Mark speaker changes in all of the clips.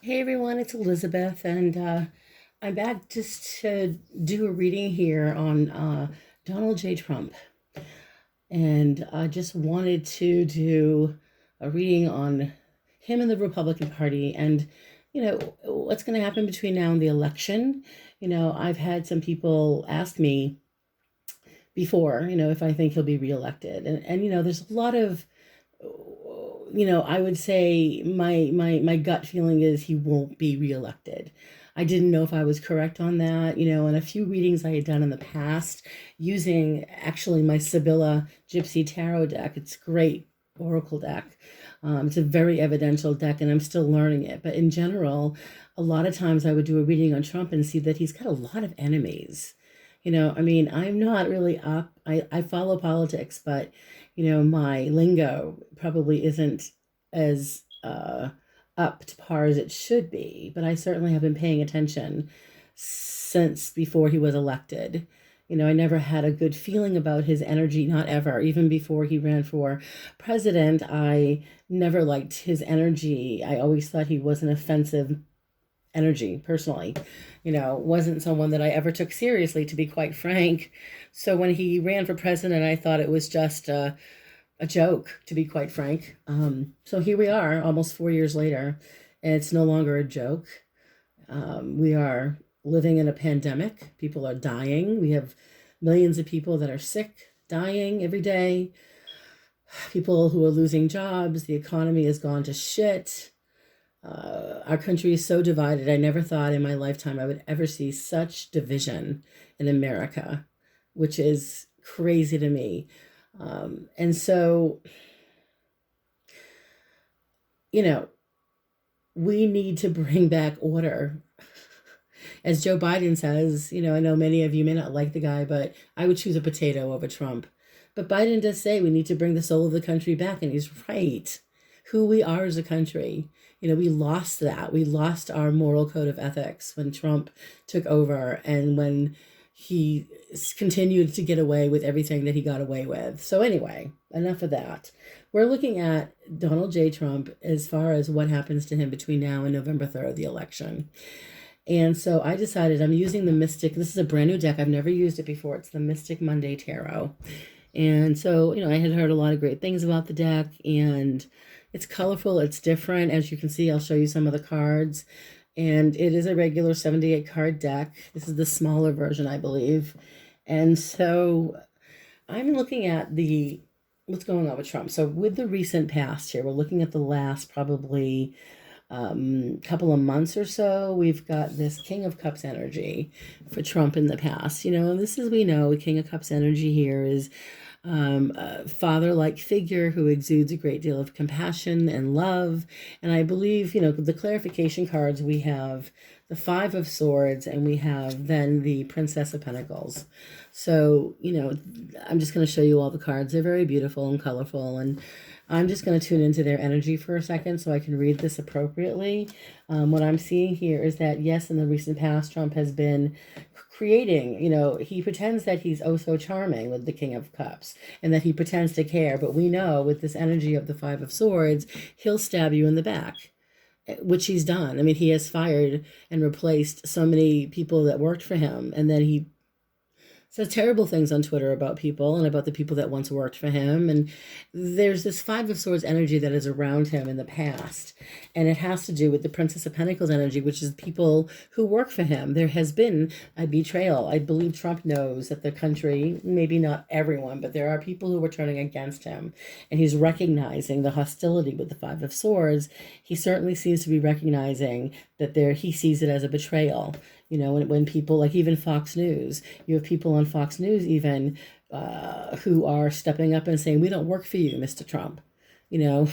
Speaker 1: Hey everyone, it's Elizabeth, and I'm back just to do a reading here on Donald J. Trump. And I just wanted to do a reading on him and the Republican Party and, what's going to happen between now and the election. I've had some people ask me before, if I think he'll be reelected. And there's a lot of I would say my gut feeling is he won't be reelected. I didn't know if I was correct on that, and a few readings I had done in the past using actually my Sibylla Gypsy Tarot deck. It's great oracle deck. It's a very evidential deck, and I'm still learning it. But in general, a lot of times I would do a reading on Trump and see that he's got a lot of enemies. I mean, I'm not really up. I follow politics, but my lingo probably isn't as up to par as it should be, but I certainly have been paying attention since before he was elected. I never had a good feeling about his energy, not ever. Even before he ran for president, I never liked his energy. I always thought he was an offensive energy personally. Wasn't someone that I ever took seriously, to be quite frank. So when he ran for president, I thought it was just a joke, to be quite frank. So here we are, almost 4 years later, and it's no longer a joke. We are living in a pandemic. People are dying. We have millions of people that are sick, dying every day. People who are losing jobs. The economy has gone to shit. Our country is so divided. I never thought in my lifetime I would ever see such division in America, which is crazy to me. And so, you know, we need to bring back order. As Joe Biden says, I know many of you may not like the guy, but I would choose a potato over Trump. But Biden does say we need to bring the soul of the country back, and he's right. Who we are as a country. We lost that. We lost our moral code of ethics when Trump took over and when he continued to get away with everything that he got away with. So, anyway, enough of that. We're looking at Donald J. Trump as far as what happens to him between now and November 3rd, the election. And so I decided I'm using the Mystic. This is a brand new deck. I've never used it before. It's the Mystic Monday Tarot. And so, I had heard a lot of great things about the deck, and it's colorful, it's different. As you can see, I'll show you some of the cards. And it is a regular 78 card deck. This is the smaller version, I believe. And so I'm looking at what's going on with Trump. So with the recent past here, we're looking at the last probably couple of months or so. We've got this King of Cups energy for Trump in the past. This is, we know, King of Cups energy here is a father-like figure who exudes a great deal of compassion and love. And I believe, the clarification cards, we have the Five of Swords and we have then the Princess of Pentacles. So, I'm just going to show you all the cards. They're very beautiful and colorful, and I'm just going to tune into their energy for a second so I can read this appropriately. What I'm seeing here is that, yes, in the recent past, Trump has been creating, he pretends that he's oh so charming with the King of Cups and that he pretends to care. But we know with this energy of the Five of Swords, he'll stab you in the back, which he's done. I mean, he has fired and replaced so many people that worked for him. And then he says terrible things on Twitter about people and about the people that once worked for him. And there's this Five of Swords energy that is around him in the past. And it has to do with the Princess of Pentacles energy, which is people who work for him. There has been a betrayal. I believe Trump knows that the country, maybe not everyone, but there are people who are turning against him. And he's recognizing the hostility with the Five of Swords. He certainly seems to be recognizing that he sees it as a betrayal. When people, like even Fox News, you have people on Fox News even who are stepping up and saying, we don't work for you, Mr. Trump. You know,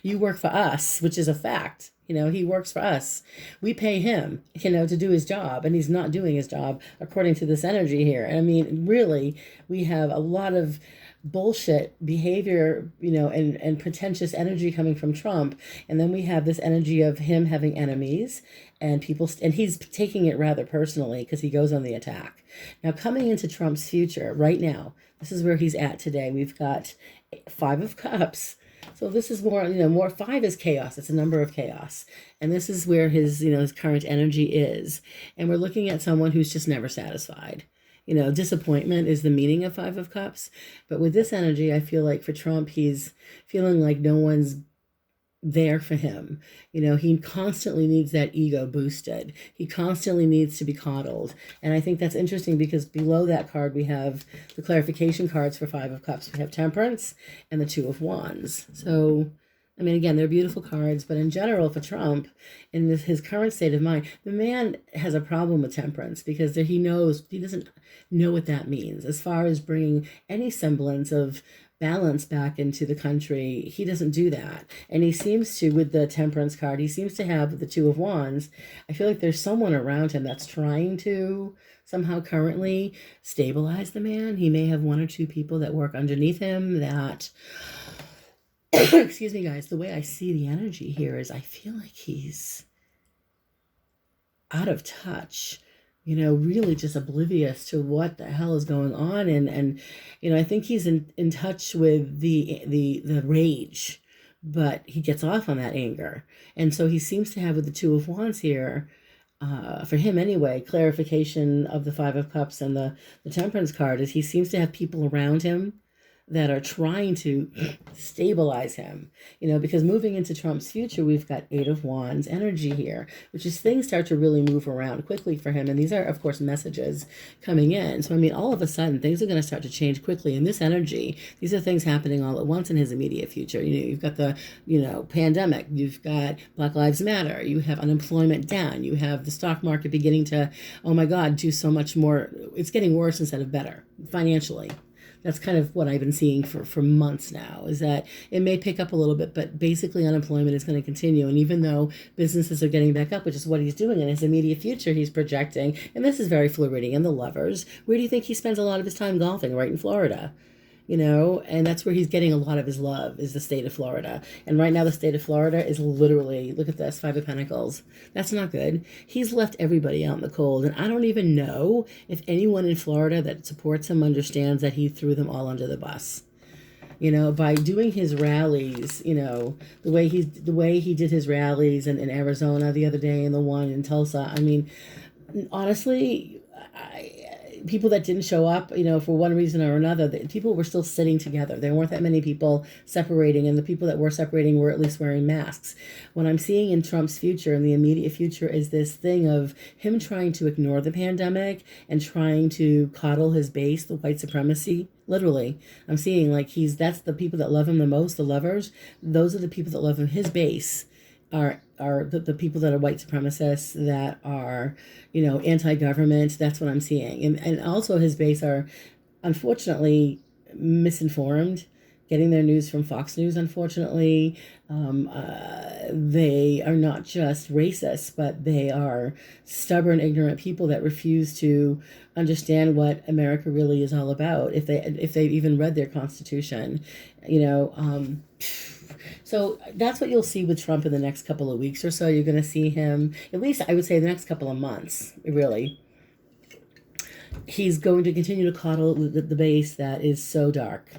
Speaker 1: you work for us, which is a fact. He works for us. We pay him, to do his job, and he's not doing his job according to this energy here. And I mean, really, we have a lot of bullshit behavior, and pretentious energy coming from Trump. And then we have this energy of him having enemies and people, and he's taking it rather personally because he goes on the attack. Now, coming into Trump's future right now, this is where he's at today. We've got Five of Cups, So this is more, more five is chaos. It's a number of chaos. And this is where his, his current energy is. And we're looking at someone who's just never satisfied. Disappointment is the meaning of Five of Cups. But with this energy, I feel like for Trump, he's feeling like no one's there for him. He constantly needs that ego boosted. He constantly needs to be coddled. And I think that's interesting because below that card, we have the clarification cards for Five of Cups. We have Temperance and the Two of Wands. So, I mean, again, they're beautiful cards, but in general, for Trump, in his current state of mind, the man has a problem with temperance because he doesn't know what that means as far as bringing any semblance of balance back into the country. He doesn't do that. And he seems to, with the temperance card, he seems to have the Two of Wands. I feel like there's someone around him that's trying to somehow currently stabilize the man. He may have one or two people that work underneath him that excuse me, guys, the way I see the energy here is I feel like he's out of touch, really just oblivious to what the hell is going on. And I think he's in touch with the rage, but he gets off on that anger. And so he seems to have with the Two of Wands here, for him anyway, clarification of the Five of Cups and the Temperance card is he seems to have people around him that are trying to stabilize him, because moving into Trump's future, we've got Eight of Wands energy here, which is things start to really move around quickly for him. And these are, of course, messages coming in. So, I mean, all of a sudden, things are going to start to change quickly. And this energy, these are things happening all at once in his immediate future. You've got the, pandemic, you've got Black Lives Matter, you have unemployment down, you have the stock market beginning to, oh my God, do so much more. It's getting worse instead of better financially. That's kind of what I've been seeing for months now, is that it may pick up a little bit, but basically unemployment is going to continue. And even though businesses are getting back up, which is what he's doing in his immediate future, he's projecting, and this is very Floridian, the lovers. Where do you think he spends a lot of his time golfing? Right in Florida. And that's where he's getting a lot of his love, is the state of Florida. And right now the state of Florida is literally, look at this, Five of Pentacles. That's not good. He's left everybody out in the cold. And I don't even know if anyone in Florida that supports him understands that he threw them all under the bus. By doing his rallies, the way he did his rallies in Arizona the other day and the one in Tulsa. I mean, honestly, people that didn't show up, for one reason or another, people were still sitting together. There weren't that many people separating, and the people that were separating were at least wearing masks. What I'm seeing in Trump's future, in the immediate future, is this thing of him trying to ignore the pandemic and trying to coddle his base, the white supremacy. Literally, I'm seeing like that's the people that love him the most, the lovers. Those are the people that love him. His base are the people that are white supremacists, that are, anti-government. That's what I'm seeing. And also his base are, unfortunately, misinformed, getting their news from Fox News, unfortunately. They are not just racist, but they are stubborn, ignorant people that refuse to understand what America really is all about, if they've even read their Constitution. So that's what you'll see with Trump in the next couple of weeks or so. You're going to see him, at least I would say the next couple of months, really. He's going to continue to coddle the base that is so dark.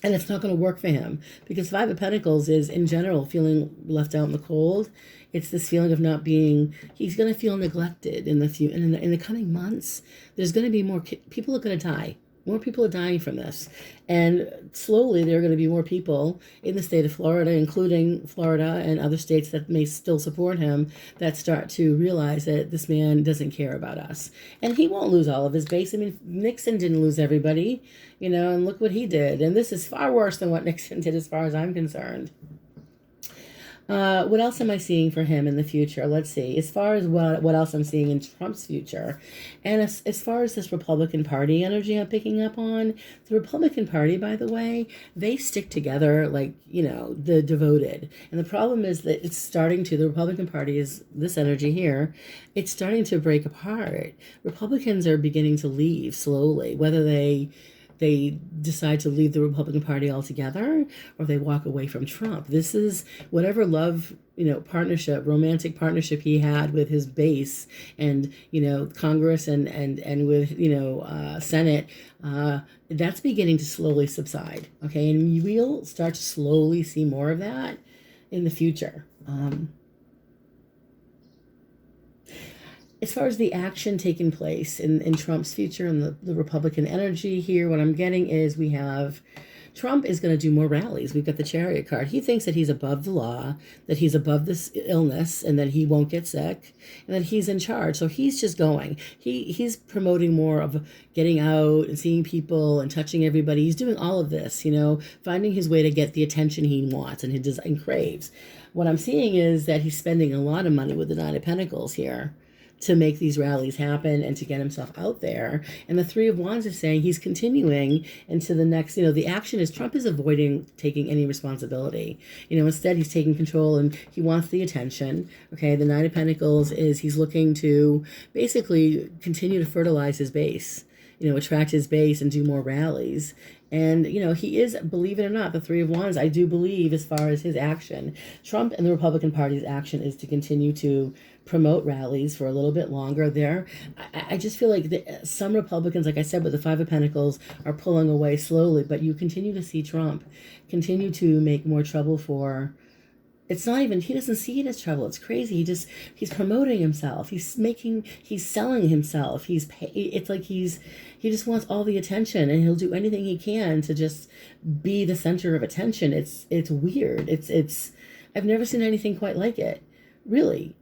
Speaker 1: And it's not going to work for him, because Five of Pentacles is, in general, feeling left out in the cold. It's this feeling of not being, he's going to feel neglected in the coming months. There's going to be more, people are going to die. More people are dying from this. And slowly there are going to be more people in the state of Florida, including Florida and other states that may still support him, that start to realize that this man doesn't care about us. And he won't lose all of his base. I mean, Nixon didn't lose everybody, and look what he did. And this is far worse than what Nixon did as far as I'm concerned. What else am I seeing for him in the future? Let's see. As far as what else I'm seeing in Trump's future, and as far as this Republican Party energy I'm picking up on, the Republican Party, by the way, they stick together like, the devoted. And the problem is that the Republican Party is this energy here. It's starting to break apart. Republicans are beginning to leave slowly, whether they they decide to leave the Republican Party altogether, or they walk away from Trump. This is whatever love, partnership, romantic partnership he had with his base and, Congress and with, Senate, that's beginning to slowly subside. Okay. And we'll start to slowly see more of that in the future. As far as the action taking place in Trump's future and the Republican energy here, what I'm getting is we have Trump is going to do more rallies. We've got the Chariot card. He thinks that he's above the law, that he's above this illness, and that he won't get sick, and that he's in charge. So he's just going. He's promoting more of getting out and seeing people and touching everybody. He's doing all of this, finding his way to get the attention he wants and craves. What I'm seeing is that he's spending a lot of money with the Nine of Pentacles here to make these rallies happen and to get himself out there. And the Three of Wands is saying he's continuing into the next, the action is Trump is avoiding taking any responsibility. Instead he's taking control and he wants the attention. Okay, the Nine of Pentacles is he's looking to basically continue to fertilize his base, attract his base and do more rallies. And, he is, believe it or not, the Three of Wands, I do believe as far as his action, Trump and the Republican Party's action is to continue to promote rallies for a little bit longer there. I just feel like some Republicans, like I said, with the Five of Pentacles, are pulling away slowly, but you continue to see Trump continue to make more trouble for... It's not even, he doesn't see it as trouble. It's crazy. He's promoting himself. He's selling himself. It's like he just wants all the attention and he'll do anything he can to just be the center of attention. It's weird. I've never seen anything quite like it. Really.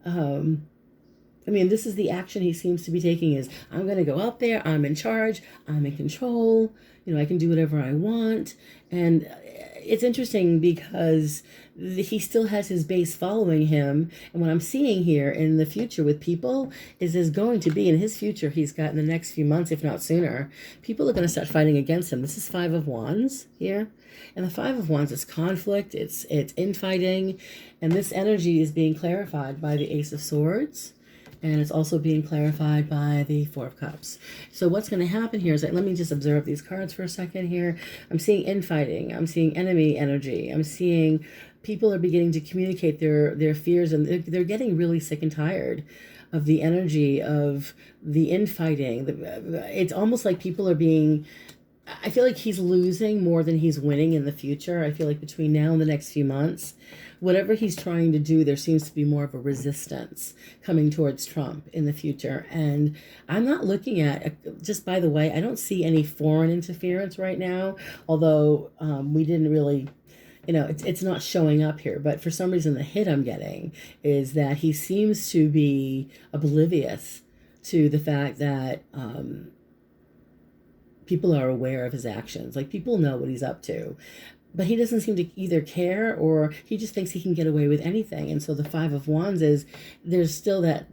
Speaker 1: This is the action he seems to be taking is, I'm going to go out there. I'm in charge. I'm in control. I can do whatever I want. And it's interesting because he still has his base following him. And what I'm seeing here in the future with people is there's going to be, in his future, he's got in the next few months, if not sooner, people are going to start fighting against him. This is Five of Wands here. And the Five of Wands is conflict. It's infighting. And this energy is being clarified by the Ace of Swords. And it's also being clarified by the Four of Cups. So what's going to happen here is that, let me just observe these cards for a second here. I'm seeing infighting. I'm seeing enemy energy. I'm seeing people are beginning to communicate their fears, and they're getting really sick and tired of the energy of the infighting. It's almost like people are being... I feel like he's losing more than he's winning in the future. I feel like between now and the next few months, whatever he's trying to do, there seems to be more of a resistance coming towards Trump in the future. And I'm not looking at, just by the way, I don't see any foreign interference right now, although we didn't really, it's not showing up here. But for some reason, the hit I'm getting is that he seems to be oblivious to the fact that people are aware of his actions. Like, people know what he's up to. But he doesn't seem to either care, or he just thinks he can get away with anything. And so the Five of Wands is, there's still that,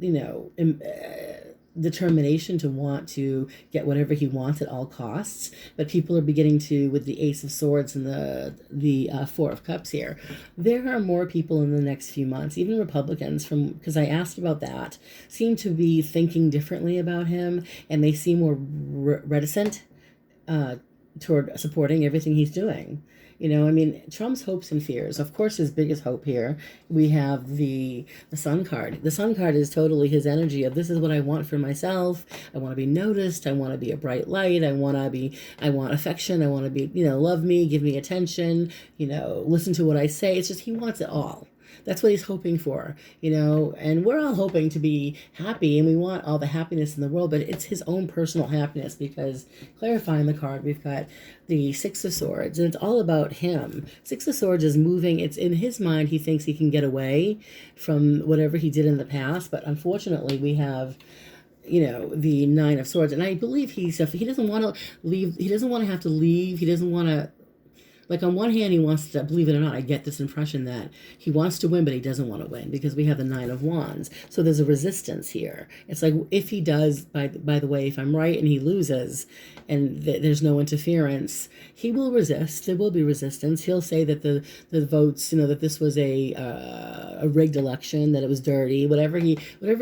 Speaker 1: determination to want to get whatever he wants at all costs. But people are beginning to, with the Ace of Swords and the Four of Cups here, there are more people in the next few months, even Republicans, because I asked about that, seem to be thinking differently about him, and they seem more reticent toward supporting everything he's doing. Trump's hopes and fears. Of course, his biggest hope here, we have the Sun card. The Sun card is totally his energy of, this is what I want for myself. I want to be noticed. I want to be a bright light. I want affection. I want to be, love me, give me attention, listen to what I say. It's just, he wants it all. That's what he's hoping for, and we're all hoping to be happy, and we want all the happiness in the world, but it's his own personal happiness, because clarifying the card, we've got the Six of Swords, and it's all about him. Six of Swords is moving. It's in his mind. He thinks he can get away from whatever he did in the past, but unfortunately we have the Nine of Swords, and I believe he doesn't want to leave. He doesn't want to have to leave. He doesn't want to, like, on one hand, he wants to, believe it or not, I get this impression that he wants to win, but he doesn't want to win, because we have the Nine of Wands. So there's a resistance here. It's like, if he does, by the way, if I'm right and he loses and there's no interference, he will resist. There will be resistance. He'll say that the votes, that this was a rigged election, that it was dirty, whatever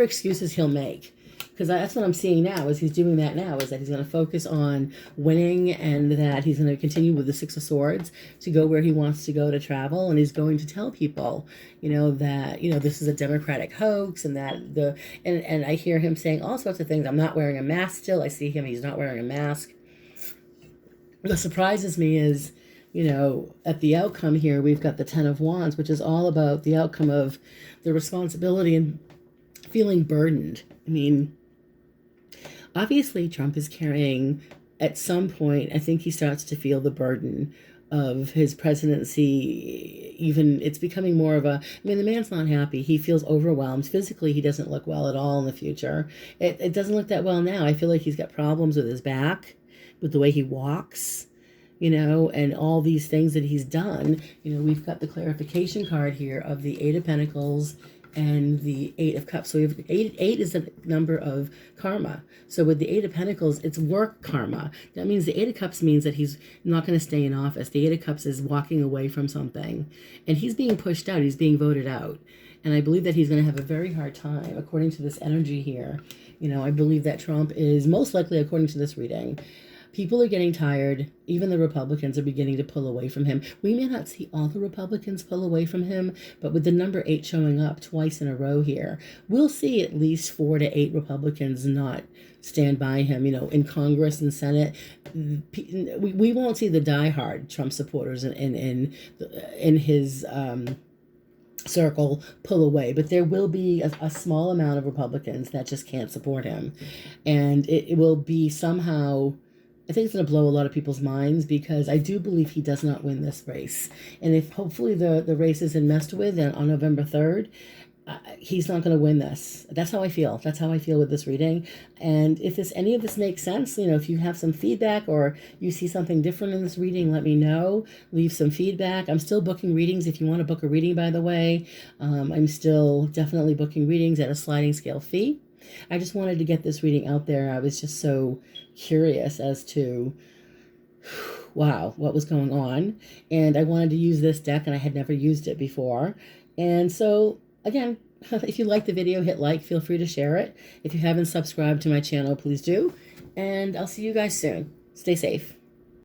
Speaker 1: excuses he'll make. because that's what I'm seeing now, is he's doing that now, is that he's going to focus on winning, and that he's going to continue with the Six of Swords to go where he wants to go to travel, and he's going to tell people, that, this is a Democratic hoax, and that and I hear him saying all sorts of things. I'm not wearing a mask still. I see him, he's not wearing a mask. What surprises me is, at the outcome here, we've got the Ten of Wands, which is all about the outcome of the responsibility and feeling burdened. I mean, obviously, Trump is carrying, at some point, I think he starts to feel the burden of his presidency. Even it's becoming more of the man's not happy. He feels overwhelmed. Physically, he doesn't look well at all in the future. It doesn't look that well now. I feel like he's got problems with his back, with the way he walks, and all these things that he's done. We've got the clarification card here of the Eight of Pentacles and the Eight of Cups. So we have eight is the number of karma. So with the Eight of Pentacles, it's work karma. That means the Eight of Cups means that he's not going to stay in office. The Eight of Cups is walking away from something. And he's being pushed out. He's being voted out. And I believe that he's going to have a very hard time, according to this energy here. I believe that Trump is most likely, according to this reading, people are getting tired. Even the Republicans are beginning to pull away from him. We may not see all the Republicans pull away from him, but with the number 8 showing up twice in a row here, we'll see at least 4 to 8 Republicans not stand by him, in Congress and Senate. We won't see the diehard Trump supporters in his circle pull away, but there will be a small amount of Republicans that just can't support him. And it will be somehow, I think it's going to blow a lot of people's minds, because I do believe he does not win this race. And if hopefully the race isn't messed with on November 3rd, he's not going to win this. That's how I feel. That's how I feel with this reading. And if any of this makes sense, if you have some feedback or you see something different in this reading, let me know. Leave some feedback. I'm still booking readings. If you want to book a reading, by the way, I'm still definitely booking readings at a sliding scale fee. I just wanted to get this reading out there. I was just so curious as to, wow, what was going on. And I wanted to use this deck, and I had never used it before. And so, again, if you like the video, hit like. Feel free to share it. If you haven't subscribed to my channel, please do. And I'll see you guys soon. Stay safe.